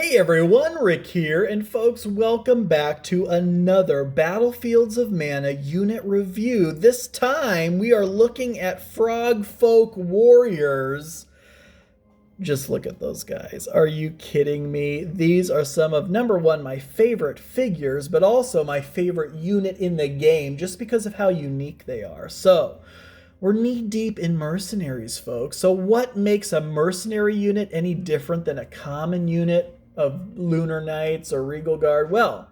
Hey everyone, Rick here, and folks, welcome back to another Battlefields of Mana unit review. This time we are looking at Frog Folk Warriors. Just look at those guys. Are you kidding me? These are some of, number one, my favorite figures, but also my favorite unit in the game, just because of how unique they are. So, we're knee-deep in Mercenaries, folks. So what makes a mercenary unit any different than a common unit of Lunar Knights or Regal Guard? Well,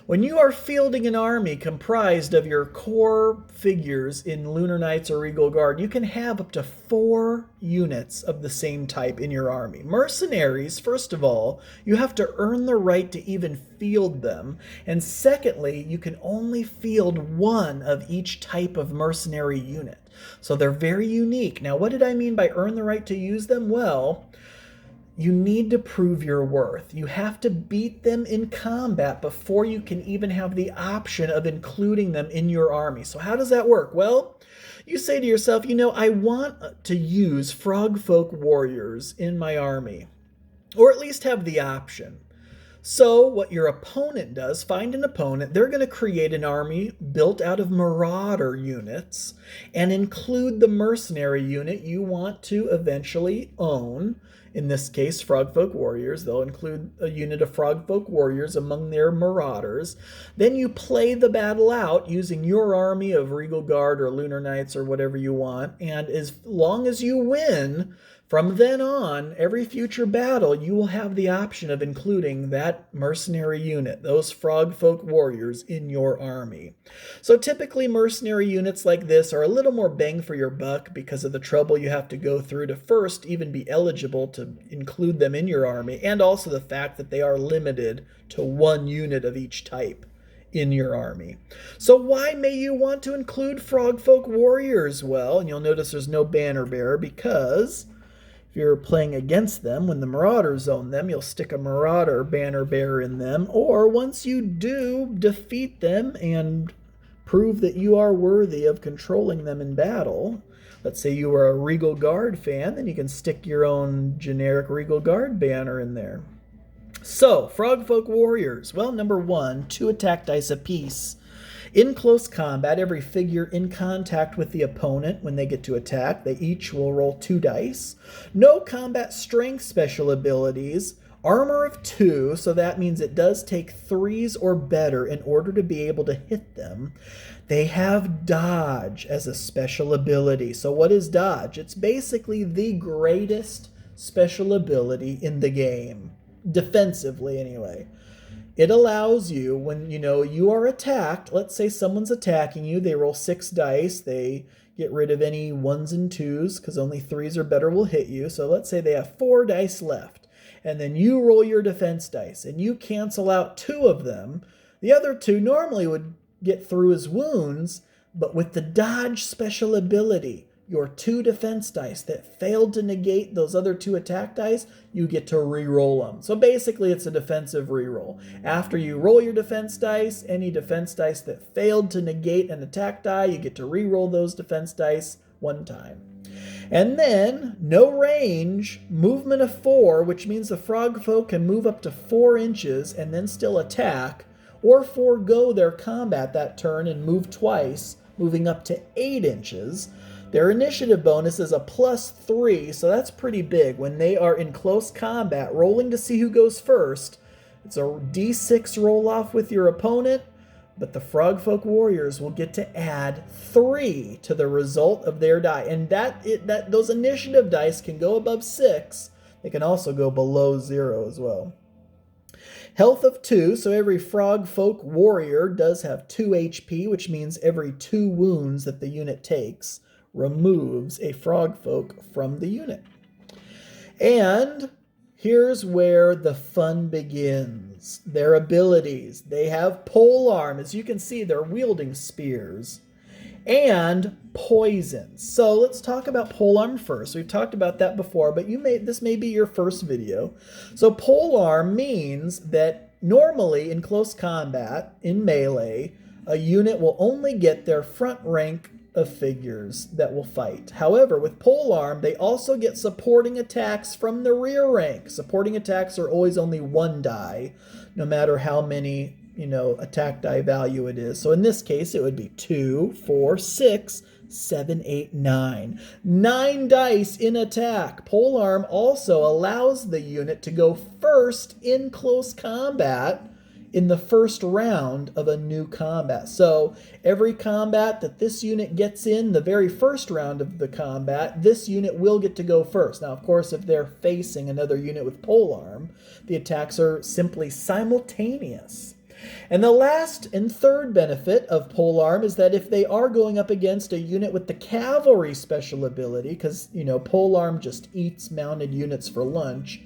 when you are fielding an army comprised of your core figures in Lunar Knights or Regal Guard, you can have up to 4 units of the same type in your army. Mercenaries, first of all, you have to earn the right to even field them. And secondly, you can only field one of each type of mercenary unit. So they're very unique. Now, what did I mean by earn the right to use them? Well, you need to prove your worth. You have to beat them in combat before you can even have the option of including them in your army. So how does that work? Well, you say to yourself, I want to use Frog Folk Warriors in my army, or at least have the option. So what your opponent does, find an opponent, they're going to create an army built out of Marauder units and include the mercenary unit you want to eventually own. In this case, Frog Folk Warriors. They'll include a unit of Frog Folk Warriors among their Marauders. Then you play the battle out using your army of Regal Guard or Lunar Knights or whatever you want. And as long as you win, from then on, every future battle, you will have the option of including that mercenary unit, those Frog Folk Warriors, in your army. So typically, mercenary units like this are a little more bang for your buck because of the trouble you have to go through to first even be eligible to include them in your army, and also the fact that they are limited to 1 unit of each type in your army. So why may you want to include Frog Folk Warriors? Well, and you'll notice there's no banner bearer because if you're playing against them, when the Marauders own them, you'll stick a Marauder banner bearer in them. Or once you do defeat them and prove that you are worthy of controlling them in battle, let's say you were a Regal Guard fan, then you can stick your own generic Regal Guard banner in there. So, Frog Folk Warriors. Well, number 1, 2 attack dice apiece. In close combat, every figure in contact with the opponent when they get to attack, they each will roll 2 dice. No combat strength special abilities. Armor of 2, so that means it does take 3s or better in order to be able to hit them. They have dodge as a special ability. So what is dodge? It's basically the greatest special ability in the game. Defensively, anyway. It allows you, when you are attacked, let's say someone's attacking you, they roll 6 dice, they get rid of any 1s and 2s, because only 3s or better will hit you. So let's say they have 4 dice left, and then you roll your defense dice, and you cancel out 2 of them. The other 2 normally would get through as wounds, but with the dodge special ability, your 2 defense dice that failed to negate those other 2 attack dice, you get to re-roll them. So basically it's a defensive re-roll. After you roll your defense dice, any defense dice that failed to negate an attack die, you get to re-roll those defense dice 1 time. And then, no range, movement of 4, which means the frog folk can move up to 4 inches and then still attack, or forego their combat that turn and move twice, moving up to 8 inches. Their initiative bonus is a +3, so that's pretty big. When they are in close combat, rolling to see who goes first, it's a d6 roll-off with your opponent, but the Frog Folk Warriors will get to add 3 to the result of their die. And those initiative dice can go above 6. They can also go below 0 as well. Health of 2, so every Frog Folk Warrior does have 2 HP, which means every 2 wounds that the unit takes removes a frog folk from the unit. And here's where the fun begins. Their abilities. They have Polearm. As you can see, they're wielding spears. And poison. So let's talk about Polearm first. We've talked about that before, but this may be your first video. So Polearm means that normally in close combat, in melee, a unit will only get their front rank of figures that will fight. However, with Polearm, they also get supporting attacks from the rear rank. Supporting attacks are always only 1 die, no matter how many, attack die value it is. So in this case, it would be 2, 4, 6, 7, 8, 9. 9 dice in attack. Polearm also allows the unit to go first in close combat in the first round of a new combat. So every combat that this unit gets in, the very first round of the combat, this unit will get to go first. Now, of course, if they're facing another unit with Polearm, the attacks are simply simultaneous. And the last and third benefit of Polearm is that if they are going up against a unit with the cavalry special ability, because, Polearm just eats mounted units for lunch,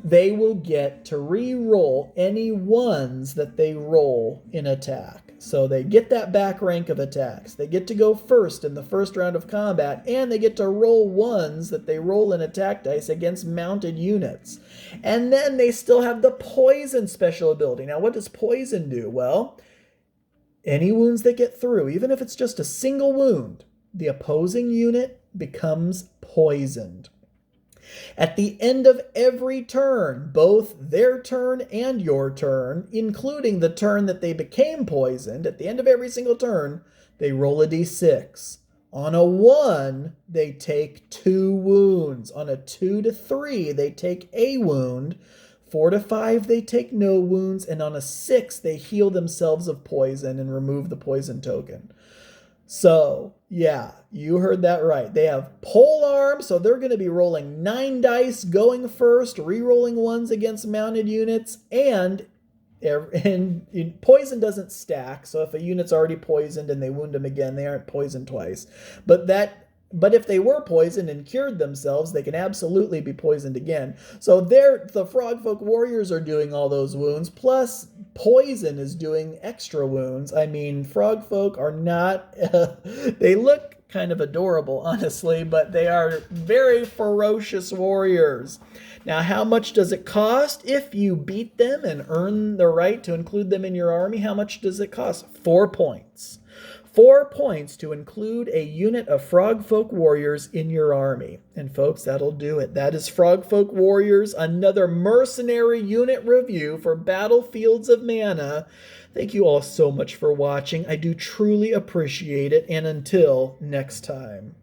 they will get to re-roll any ones that they roll in attack. So they get that back rank of attacks. They get to go first in the first round of combat, and they get to roll ones that they roll in attack dice against mounted units. And then they still have the poison special ability. Now, what does poison do? Well, any wounds that get through, even if it's just a single wound, the opposing unit becomes poisoned. At the end of every turn, both their turn and your turn, including the turn that they became poisoned, at the end of every single turn, they roll a d6. On a 1, they take 2 wounds. On a 2 to 3, they take a wound. 4 to 5, they take no wounds. And on a 6, they heal themselves of poison and remove the poison token. So, yeah, you heard that right. They have Polearm, so they're going to be rolling 9 dice going first, re-rolling ones against mounted units, and poison doesn't stack, so if a unit's already poisoned and they wound them again, they aren't poisoned twice. But if they were poisoned and cured themselves, they can absolutely be poisoned again. So the Frogfolk Warriors are doing all those wounds, plus poison is doing extra wounds. I mean, Frogfolk are not... they look kind of adorable, honestly, but they are very ferocious warriors. Now, how much does it cost if you beat them and earn the right to include them in your army? How much does it cost? 4 points. 4 points to include a unit of Frogfolk Warriors in your army. And folks, that'll do it. That is Frogfolk Warriors, another mercenary unit review for Battlefields of Mana. Thank you all so much for watching. I do truly appreciate it. And until next time.